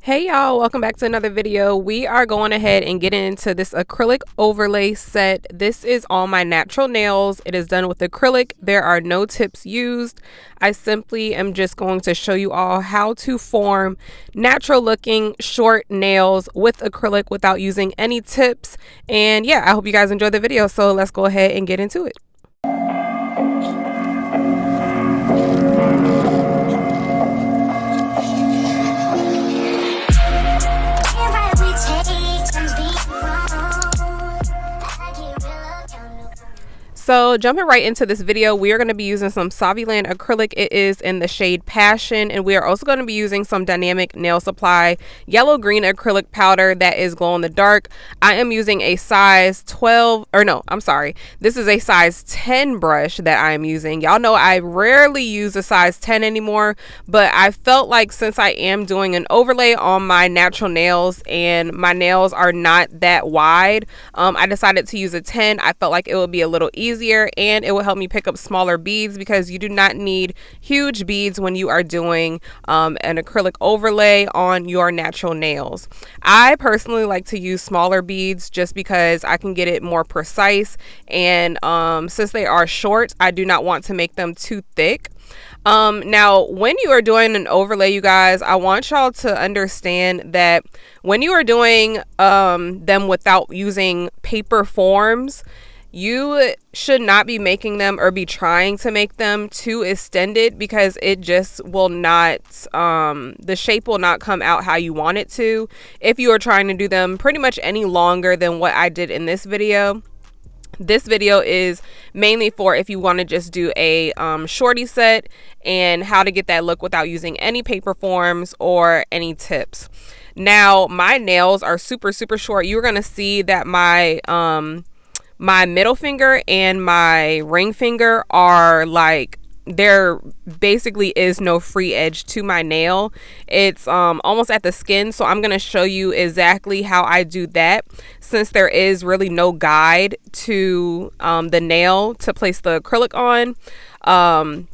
Hey y'all, welcome back to another video. We are going ahead and getting into this acrylic overlay set. This is all my natural nails. It is done with acrylic. There are no tips used. I simply am just going to show you all how to form natural looking short nails with acrylic without using any tips. And yeah, I hope you guys enjoy the video. So let's go ahead and get into it. So jumping right into this video, we are going to be using some Todds Ln acrylic. It is in the shade Passion, and we are also going to be using some Dynamic Nail Supply yellow green acrylic powder that is glow in the dark. I am using a size 12, or no, I'm sorry. This is a size 10 brush that I am using. Y'all know I rarely use a size 10 anymore, but I felt like since I am doing an overlay on my natural nails and my nails are not that wide, I decided to use a 10. I felt like it would be a little easier and it will help me pick up smaller beads because you do not need huge beads when you are doing an acrylic overlay on your natural nails. I personally like to use smaller beads just because I can get it more precise, and since they are short, I do not want to make them too thick. Now when you are doing an overlay, you guys, I want y'all to understand that when you are doing them without using paper forms, you should not be making them or be trying to make them too extended, because it just will not, the shape will not come out how you want it to if you are trying to do them pretty much any longer than what I did in this video. This video is mainly for if you want to just do a shorty set and how to get that look without using any paper forms or any tips. Now my nails are super short. You're going to see that my middle finger and my ring finger are like, there basically is no free edge to my nail. It's almost at the skin, so I'm going to show you exactly how I do that, since there is really no guide to the nail to place the acrylic on.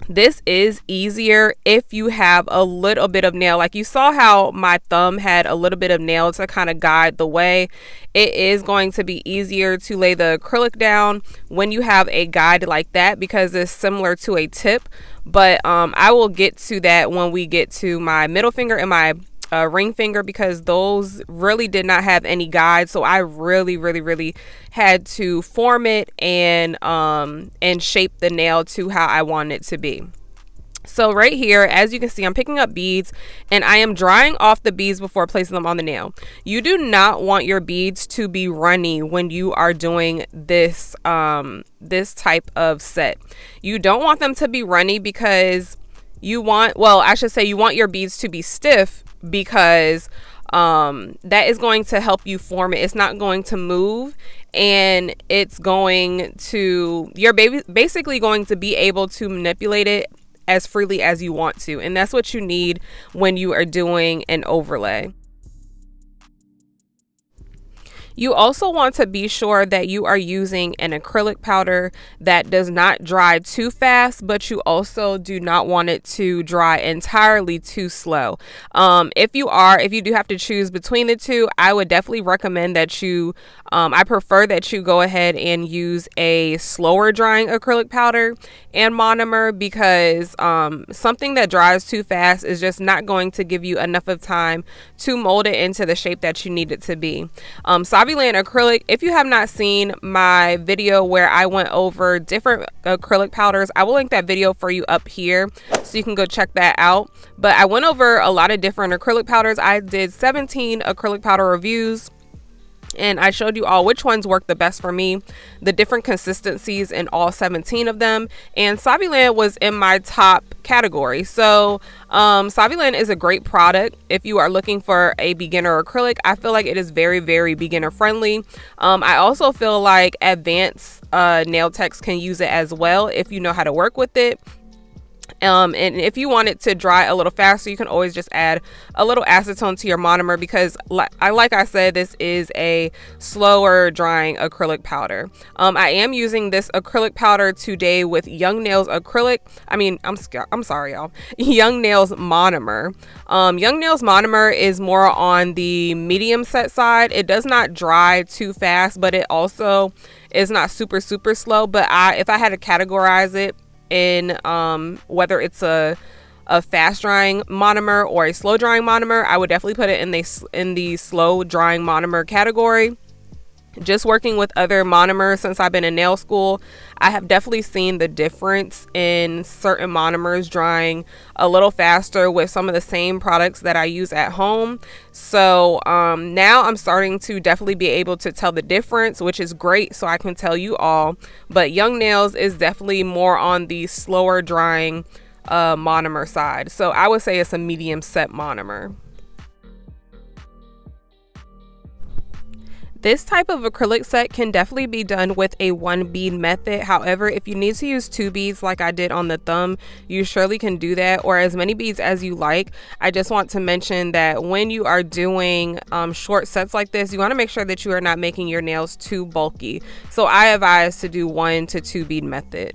This is easier if you have a little bit of nail. Like you saw how my thumb had a little bit of nail to kind of guide the way. It is going to be easier to lay the acrylic down when you have a guide like that, because it's similar to a tip. But I will get to that when we get to my middle finger and my ring finger, because those really did not have any guide, so I really had to form it and shape the nail to how I want it to be. So right here, as you can see, I'm picking up beads and I am drying off the beads before placing them on the nail. You do not want your beads to be runny when you are doing this this type of set. You don't want them to be runny because you want, well, I should say you want your beads to be stiff, because that is going to help you form it. It's not going to move, and it's going to, you're basically going to be able to manipulate it as freely as you want to, and that's what you need when you are doing an overlay. You also want to be sure that you are using an acrylic powder that does not dry too fast, but you also do not want it to dry entirely too slow. If you do have to choose between the two, I would definitely recommend that you, I prefer that you go ahead and use a slower drying acrylic powder and monomer, because something that dries too fast is just not going to give you enough of time to mold it into the shape that you need it to be. Todds Ln acrylic, if you have not seen my video where I went over different acrylic powders, I will link that video for you up here so you can go check that out. But I went over a lot of different acrylic powders. I did 17 acrylic powder reviews, and I showed you all which ones work the best for me, the different consistencies in all 17 of them, and Todds Ln was in my top category. So Todds Ln is a great product if you are looking for a beginner acrylic. I feel like it is very beginner friendly. I also feel like advanced nail techs can use it as well if you know how to work with it. And if you want it to dry a little faster, you can always just add a little acetone to your monomer, because like I said, this is a slower drying acrylic powder. I am using this acrylic powder today with Young Nails acrylic. I'm sorry, y'all. Young Nails monomer. Young Nails monomer is more on the medium set side. It does not dry too fast, but it also is not super slow. But if I had to categorize it in whether it's a fast drying monomer or a slow drying monomer, I would definitely put it in the slow drying monomer category. Just working with other monomers since I've been in nail school, I have definitely seen the difference in certain monomers drying a little faster with some of the same products that I use at home. So now I'm starting to definitely be able to tell the difference, which is great, so I can tell you all. But Young Nails is definitely more on the slower drying monomer side. So I would say it's a medium set monomer. This type of acrylic set can definitely be done with a 1 bead method. However, if you need to use 2 beads like I did on the thumb, you surely can do that, or as many beads as you like. I just want to mention that when you are doing short sets like this, you want to make sure that you are not making your nails too bulky. So I advise to do 1 to 2 bead method.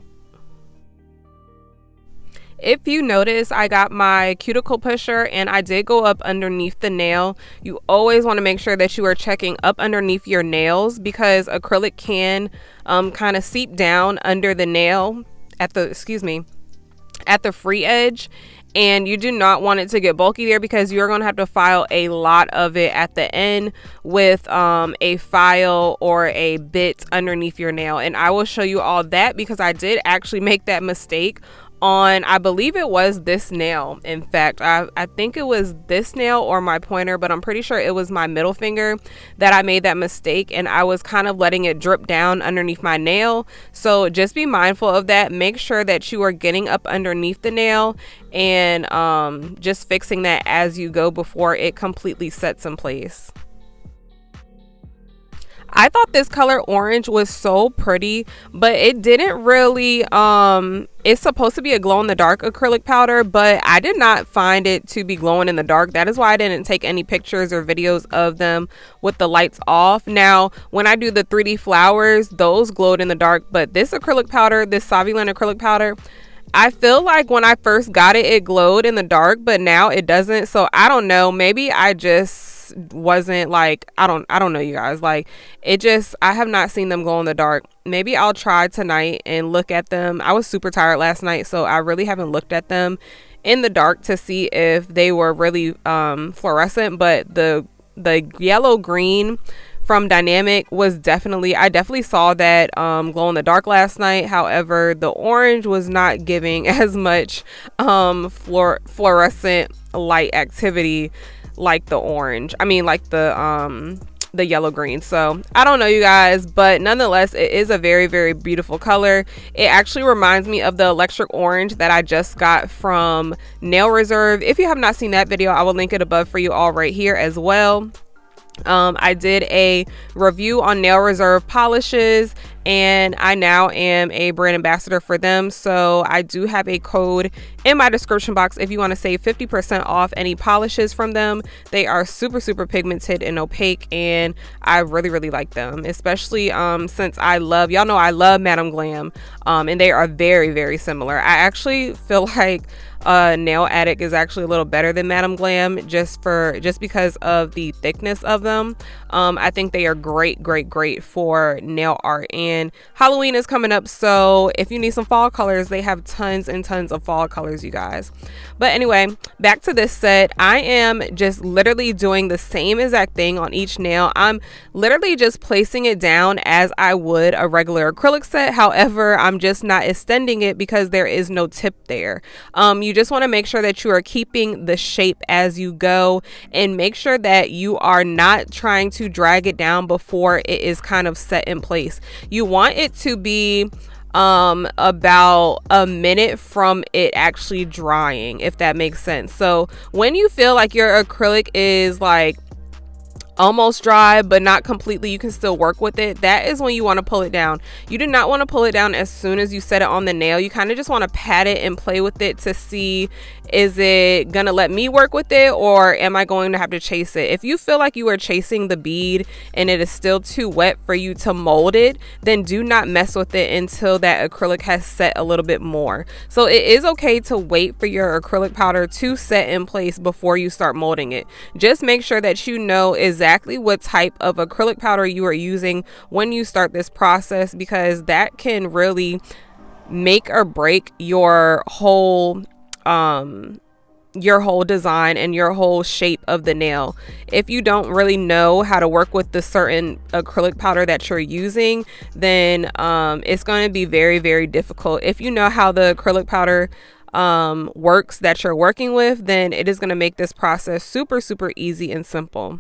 If you notice, I got my cuticle pusher and I did go up underneath the nail. You always want to make sure that you are checking up underneath your nails, because acrylic can kind of seep down under the nail at the free edge, and you do not want it to get bulky there, because you're going to have to file a lot of it at the end with a file or a bit underneath your nail. And I will show you all that, because I did actually make that mistake on, I believe it was this nail. In fact, I think it was this nail or my pointer, but I'm pretty sure it was my middle finger that I made that mistake, and I was kind of letting it drip down underneath my nail. So just be mindful of that. Make sure that you are getting up underneath the nail and just fixing that as you go before it completely sets in place. I thought this color orange was so pretty, but it didn't really, it's supposed to be a glow in the dark acrylic powder, but I did not find it to be glowing in the dark. That is why I didn't take any pictures or videos of them with the lights off. Now, when I do the 3D flowers, those glowed in the dark, but this acrylic powder, this Todds Ln acrylic powder, I feel like when I first got it, it glowed in the dark, but now it doesn't. So I don't know, maybe I just wasn't like, I don't know, you guys. Like, it just, I have not seen them glow in the dark. Maybe I'll try tonight and look at them. I was super tired last night, so I really haven't looked at them in the dark to see if they were really fluorescent. But the yellow green from Dynamic was I definitely saw that glow in the dark last night. However, the orange was not giving as much fluorescent light activity like the orange. I mean, like the yellow green. So I don't know, you guys, but nonetheless, it is a very, very beautiful color. It actually reminds me of the electric orange that I just got from Nail Reserve. If you have not seen that video, I will link it above for you all right here as well. I did a review on Nail Reserve polishes, and I now am a brand ambassador for them. So I do have a code in my description box if you want to save 50% off any polishes from them. They are super, super pigmented and opaque, and I really, really like them, especially since y'all know I love Madam Glam, and they are very, very similar. I actually feel like Nail Addict is actually a little better than Madam Glam just because of the thickness of them. I think they are great for nail art, and Halloween is coming up, so if you need some fall colors, they have tons and tons of fall colors, you guys. But anyway, back to this set. I am just literally doing the same exact thing on each nail. I'm literally just placing it down as I would a regular acrylic set. However, I'm just not extending it because there is no tip there. You just want to make sure that you are keeping the shape as you go, and make sure that you are not trying to drag it down before it is kind of set in place. You want it to be about a minute from it actually drying, if that makes sense. So when you feel like your acrylic is like almost dry but not completely, you can still work with it, that is when you want to pull it down. You do not want to pull it down as soon as you set it on the nail. You kind of just want to pat it and play with it to see, is it gonna let me work with it, or am I going to have to chase it? If you feel like you are chasing the bead and it is still too wet for you to mold it, then do not mess with it until that acrylic has set a little bit more. So it is okay to wait for your acrylic powder to set in place before you start molding it. Just make sure that you know exactly what type of acrylic powder you are using when you start this process, because that can really make or break your whole design and your whole shape of the nail. If you don't really know how to work with the certain acrylic powder that you're using, then it's going to be very, very difficult. If you know how the acrylic powder works that you're working with, then it is going to make this process super, super easy and simple.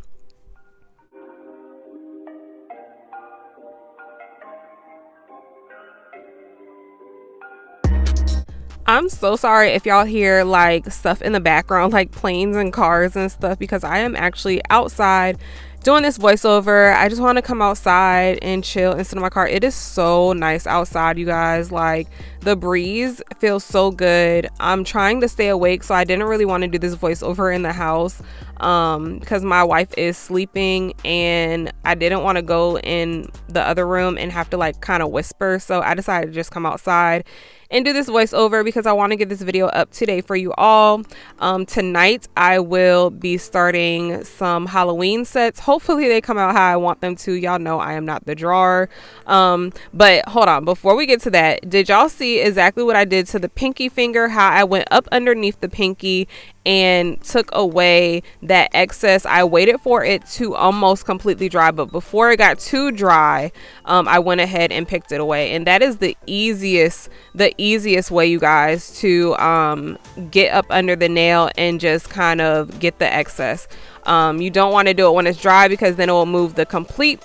I'm so sorry if y'all hear like stuff in the background, like planes and cars and stuff, because I am actually outside doing this voiceover. I just want to come outside and chill instead of my car. It is so nice outside, you guys. Like, the breeze feels so good. I'm trying to stay awake, so I didn't really want to do this voiceover in the house because my wife is sleeping and I didn't want to go in the other room and have to like kind of whisper. So I decided to just come outside and do this voiceover because I want to get this video up today for you all. Tonight I will be starting some Halloween sets. Hopefully they come out how I want them to. Y'all know I am not the drawer. But hold on, before we get to that, did y'all see exactly what I did to the pinky finger? How I went up underneath the pinky and took away that excess. I waited for it to almost completely dry, but before it got too dry, I went ahead and picked it away. And that is the easiest way, you guys, to get up under the nail and just kind of get the excess. You don't want to do it when it's dry because then it will move the complete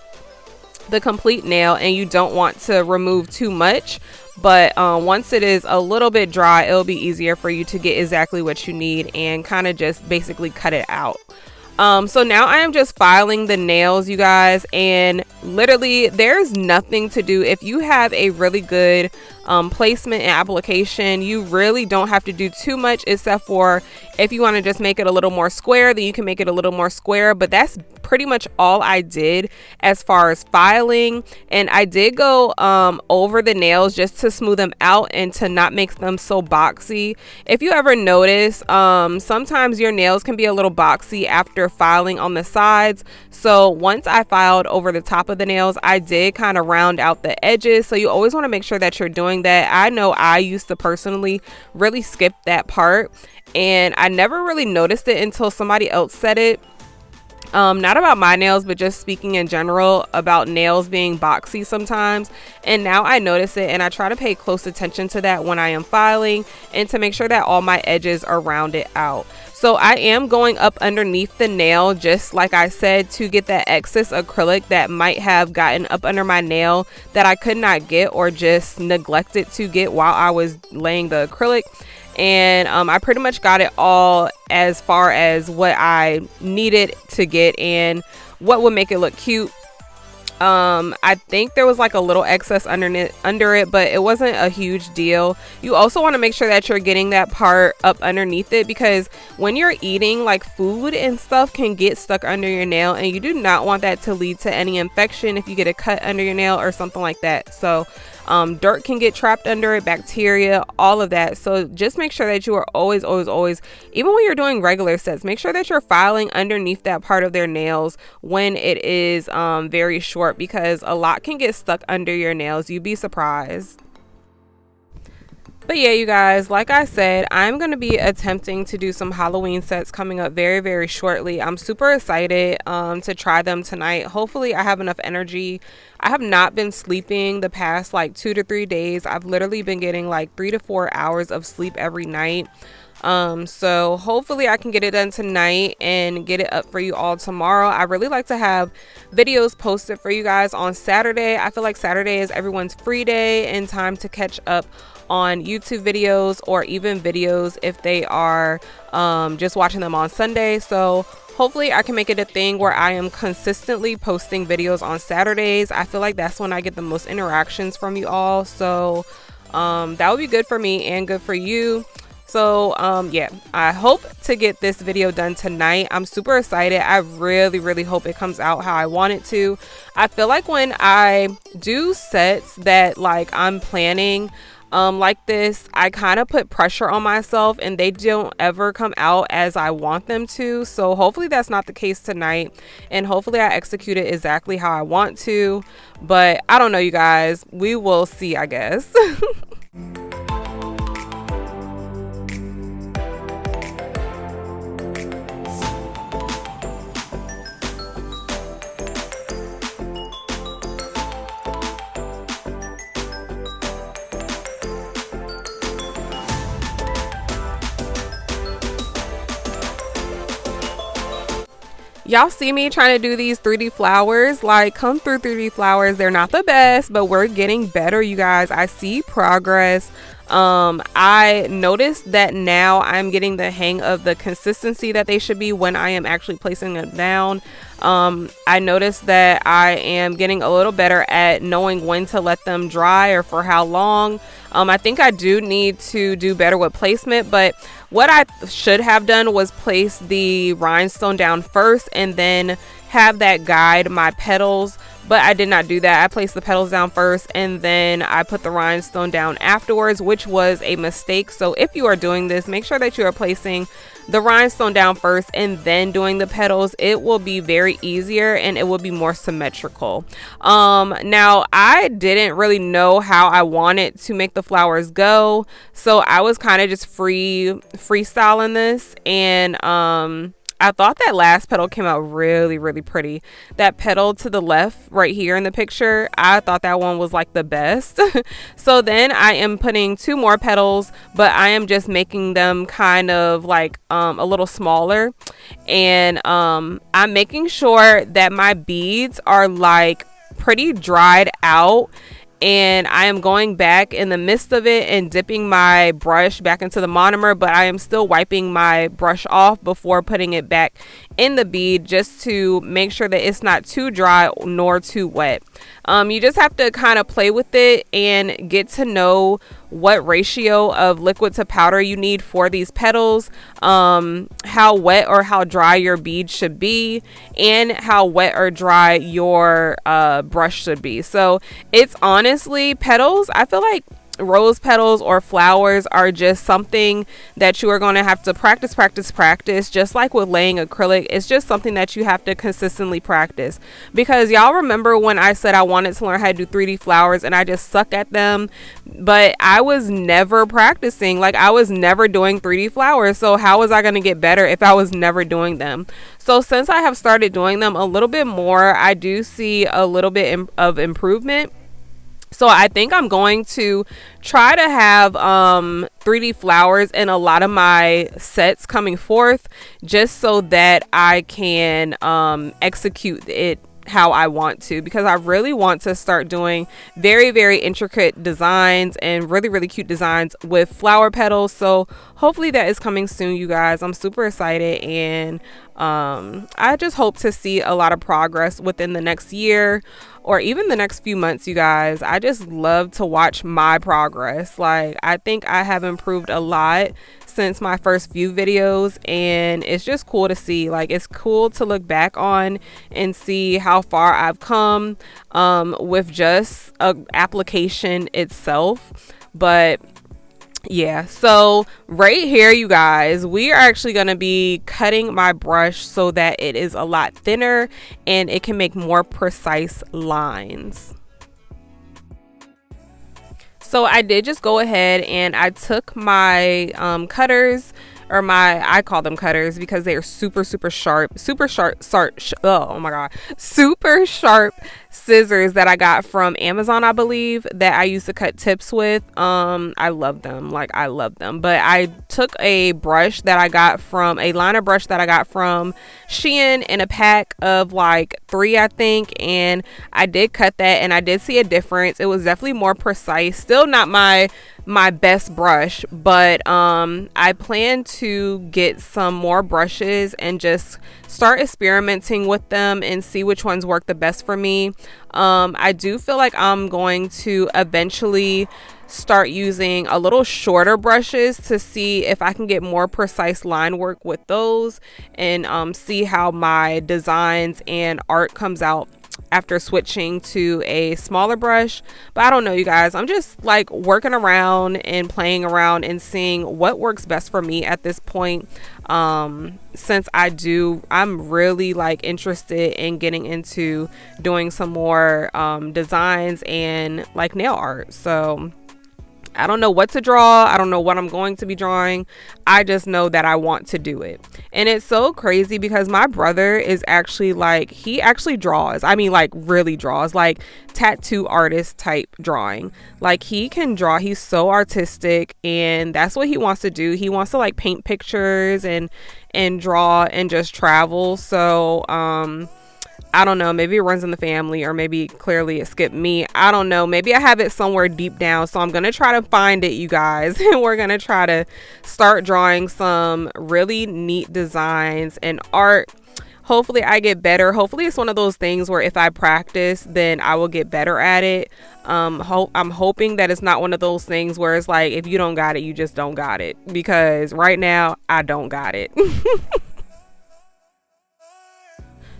nail, and you don't want to remove too much. But once it is a little bit dry, it'll be easier for you to get exactly what you need and kind of just basically cut it out. So now I am just filing the nails, you guys, and literally there's nothing to do. If you have a really good placement and application, you really don't have to do too much, except for if you want to just make it a little more square, then you can make it a little more square. But that's pretty much all I did as far as filing. And I did go over the nails just to smooth them out and to not make them so boxy. If you ever notice, sometimes your nails can be a little boxy after filing on the sides. So once I filed over the top of the nails, I did kind of round out the edges. So you always want to make sure that you're doing that. I know I used to personally really skip that part, and I never really noticed it until somebody else said it. Not about my nails, but just speaking in general about nails being boxy sometimes. And now I notice it, and I try to pay close attention to that when I am filing, and to make sure that all my edges are rounded out. So I am going up underneath the nail, just like I said, to get that excess acrylic that might have gotten up under my nail that I could not get or just neglected to get while I was laying the acrylic. And I pretty much got it all as far as what I needed to get and what would make it look cute. I think there was like a little excess under it, but it wasn't a huge deal. You also want to make sure that you're getting that part up underneath it, because when you're eating, like, food and stuff can get stuck under your nail, and you do not want that to lead to any infection if you get a cut under your nail or something like that. So dirt can get trapped under it, bacteria, all of that. So just make sure that you are always, even when you're doing regular sets, make sure that you're filing underneath that part of their nails when it is very short, because a lot can get stuck under your nails. You'd be surprised. But yeah, you guys, like I said, I'm going to be attempting to do some Halloween sets coming up very, very shortly. I'm super excited to try them tonight. Hopefully I have enough energy. I have not been sleeping the past like 2 to 3 days. I've literally been getting like 3 to 4 hours of sleep every night. So hopefully I can get it done tonight and get it up for you all tomorrow. I really like to have videos posted for you guys on Saturday. I feel like Saturday is everyone's free day and time to catch up on YouTube videos, or even videos if they are just watching them on Sunday. So hopefully I can make it a thing where I am consistently posting videos on Saturdays. I feel like that's when I get the most interactions from you all, so that would be good for me and good for you. So yeah, I hope to get this video done tonight. I'm super excited. I really hope it comes out how I want it to. I feel like when I do sets that like I'm planning like this, I kind of put pressure on myself and they don't ever come out as I want them to. So hopefully that's not the case tonight, and hopefully I execute it exactly how I want to. But I don't know, you guys, we will see, I guess. Y'all see me trying to do these 3D flowers. Like, come through 3D flowers. They're not the best, but we're getting better, you guys. I see progress. I noticed that now I'm getting the hang of the consistency that they should be when I am actually placing them down. I noticed that I am getting a little better at knowing when to let them dry or for how long. I think I do need to do better with placement, but what I should have done was place the rhinestone down first and then have that guide my petals, but I did not do that. I placed the petals down first and then I put the rhinestone down afterwards, which was a mistake. So if you are doing this, make sure that you are placing the rhinestone down first and then doing the petals. It will be very easier and it will be more symmetrical. Now I didn't really how I wanted to make the flowers go, so I was kind of just freestyling this, and I thought that last petal came out really pretty. That petal to the left right here in the picture, I thought that one was like the best. So then I am putting 2 more petals, but I am just making them kind of like a little smaller, and I'm making sure that my beads are like pretty dried out, and I am going back in the midst of it and dipping my brush back into the monomer, but I am still wiping my brush off before putting it back in the bead, just to make sure that it's not too dry nor too wet. You just have to kind of play with it and get to know what ratio of liquid to powder you need for these petals, how wet or how dry your bead should be, and how wet or dry your brush should be. So it's honestly, petals, I feel like rose petals or flowers are just something that you are going to have to practice, just like with laying acrylic. It's just something that you have to consistently practice, because y'all remember when I said I wanted to learn how to do 3D flowers and I just suck at them, but I was never practicing. Like, I was never doing 3D flowers, so how was I going to get better if I was never doing them? So since I have started doing them a little bit more, I do see a little bit of improvement. So I think I'm going to try to have 3D flowers in a lot of my sets coming forth, just so that I can execute it how I want to, because I really want to start doing very intricate designs and really cute designs with flower petals. So hopefully that is coming soon, you guys. I'm super excited, and I just hope to see a lot of progress within the next year or even the next few months, you guys. I just love to watch my progress. Like, I think I have improved a lot since my first few videos, and it's just cool to see. Like, it's cool to look back on and see how far I've come with just an application itself. But yeah, so right here, you guys, we are actually going to be cutting my brush so that it is a lot thinner and it can make more precise lines. So I did just go ahead and I took my cutters, or I call them cutters because they are super sharp, super sharp scissors that I got from Amazon, I believe, that I used to cut tips with. I love them. Like, I love them. But I took a brush that I got from a liner brush that I got from Shein in a pack of like 3, I think, and I did cut that and I did see a difference. It was definitely more precise. Still not my best brush, but I plan to get some more brushes and just start experimenting with them and see which ones work the best for me. I do feel like I'm going to eventually start using a little shorter brushes to see if I can get more precise line work with those, and see how my designs and art comes out after switching to a smaller brush. But I don't know, you guys, I'm just like working around and playing around and seeing what works best for me at this point. Since I'm really like interested in getting into doing some more designs and like nail art. So I don't know what to draw. I don't know what I'm going to be drawing. I just know that I want to do it. And it's so crazy because my brother is actually like, he actually draws. I mean, like really draws, like tattoo artist type drawing. Like he can draw. He's so artistic and that's what he wants to do. He wants to like paint pictures and draw and just travel. So, I don't know, maybe it runs in the family, or maybe clearly it skipped me. I don't know. Maybe I have it somewhere deep down. So I'm going to try to find it, you guys. And we're going to try to start drawing some really neat designs and art. Hopefully I get better. Hopefully it's one of those things where if I practice, then I will get better at it. I'm hoping that it's not one of those things where it's like, if you don't got it, you just don't got it. Because right now I don't got it.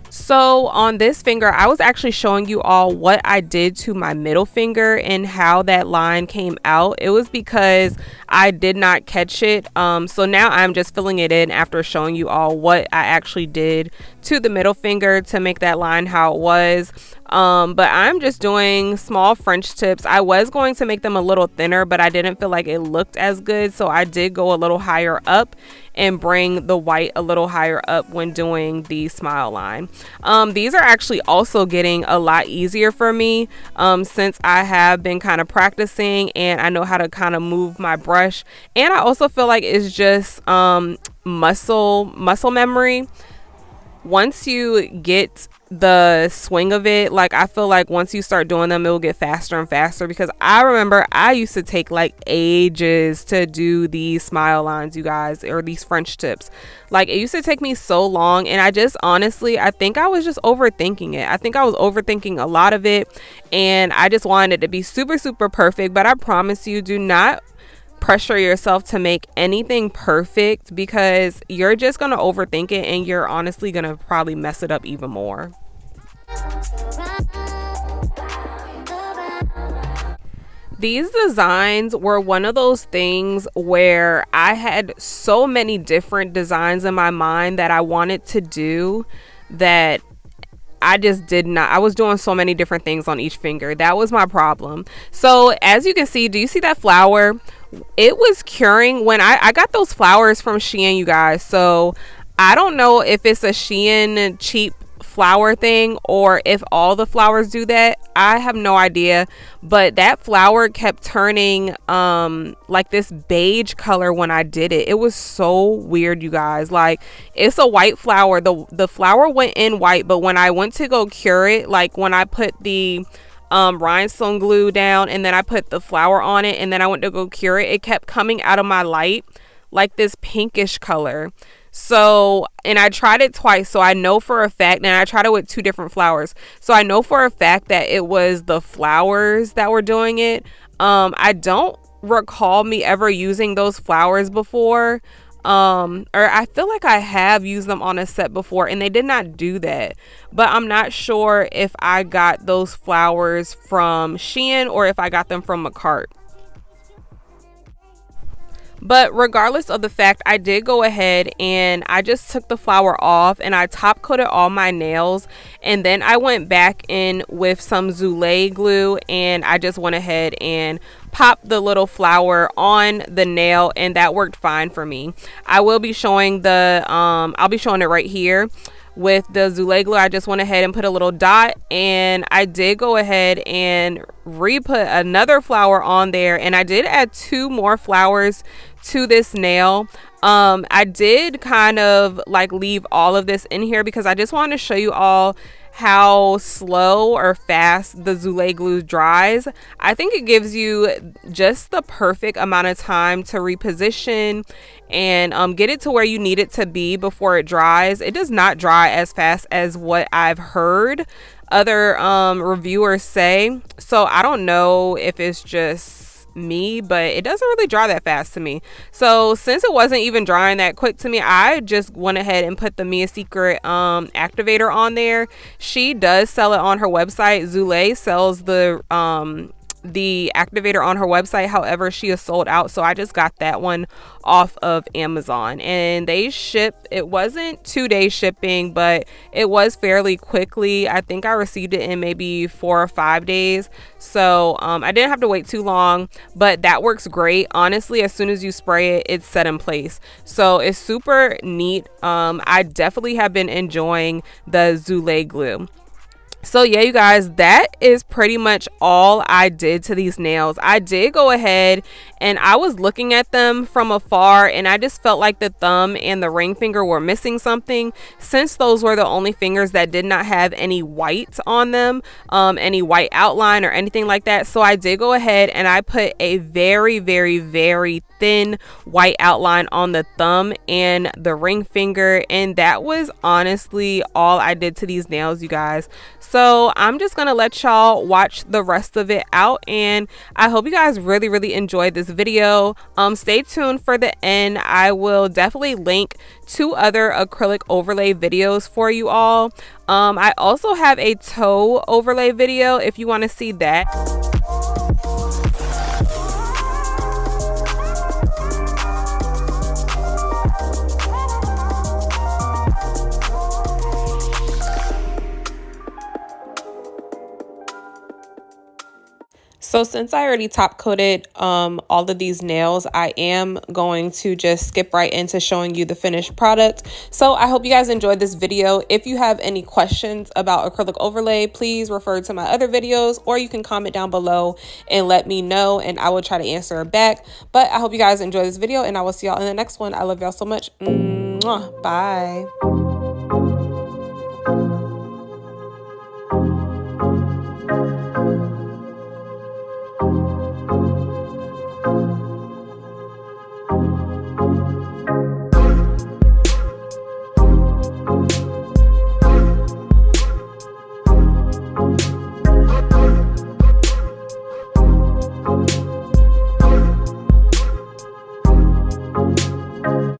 So on this finger, I was actually showing you all what I did to my middle finger and how that line came out. It was because I did not catch it. So now I'm just filling it in after showing you all what I actually did to the middle finger to make that line how it was. But I'm just doing small French tips. I was going to make them a little thinner, but I didn't feel like it looked as good. So I did go a little higher up and bring the white a little higher up when doing the smile line. These are actually also getting a lot easier for me since I have been kind of practicing and I know how to kind of move my brush. And I also feel like it's just muscle memory. Once you get the swing of it, like I feel like once you start doing them, it will get faster and faster, because I remember I used to take like ages to do these smile lines, you guys, or these French tips. Like it used to take me so long, and I just honestly, I think I was just overthinking it. I think I was overthinking a lot of it, and I just wanted it to be super, super perfect. But I promise you, do not pressure yourself to make anything perfect, because you're just going to overthink it and you're honestly going to probably mess it up even more. These designs were one of those things where I had so many different designs in my mind that I wanted to do that I just did not. I was doing so many different things on each finger. That was my problem. So as you can see, do you see that flower? It was curing when I got those flowers from Shein, you guys. So I don't know if it's a Shein cheap flower thing or if all the flowers do that. I have no idea, but that flower kept turning like this beige color when I did it. It was so weird, you guys. Like, it's a white flower. The flower went in white, but when I went to go cure it, like when I put the rhinestone glue down and then I put the flower on it and then I went to go cure it, it kept coming out of my light like this pinkish color. So, and I tried it twice, so I know for a fact, and I tried it with 2 different flowers, so I know for a fact that it was the flowers that were doing it. I don't recall me ever using those flowers before, or I feel like I have used them on a set before and they did not do that, but I'm not sure if I got those flowers from Shein or if I got them from a cart. But regardless of the fact, I did go ahead and I just took the flower off and I top coated all my nails, and then I went back in with some Zulay glue and I just went ahead and popped the little flower on the nail, and that worked fine for me. I will be showing I'll be showing it right here. with the Zule glue, I just went ahead and put a little dot, and I did go ahead and re-put another flower on there, and I did add 2 more flowers to this nail. I did kind of like leave all of this in here because I just wanted to show you all how slow or fast the Zule glue dries. I think it gives you just the perfect amount of time to reposition and get it to where you need it to be before it dries. It does not dry as fast as what I've heard other reviewers say, so I don't know if it's just me, but it doesn't really dry that fast to me. So since it wasn't even drying that quick to me, I just went ahead and put the Mia Secret activator on there. She does sell it on her website. Zule sells the activator on her website, however she is sold out, so I just got that one off of Amazon, and they ship. It wasn't 2-day shipping, but it was fairly quickly. I think I received it in maybe 4 or 5 days, so I didn't have to wait too long, but that works great. Honestly, as soon as you spray it, it's set in place, so it's super neat. I definitely have been enjoying the Zule glue. So yeah, you guys, that is pretty much all I did to these nails. I did go ahead and I was looking at them from afar, and I just felt like the thumb and the ring finger were missing something, since those were the only fingers that did not have any white on them, any white outline or anything like that. So I did go ahead and I put a very, very, very thin white outline on the thumb and the ring finger, and that was honestly all I did to these nails, you guys. So I'm just gonna let y'all watch the rest of it out, and I hope you guys really, really enjoyed this video. Stay tuned for the end. I will definitely link 2 other acrylic overlay videos for you all. I also have a toe overlay video if you want to see that. So since I already top coated all of these nails, I am going to just skip right into showing you the finished product. So I hope you guys enjoyed this video. If you have any questions about acrylic overlay, please refer to my other videos, or you can comment down below and let me know, and I will try to answer it back. But I hope you guys enjoy this video, and I will see y'all in the next one. I love y'all so much. Mwah. Bye.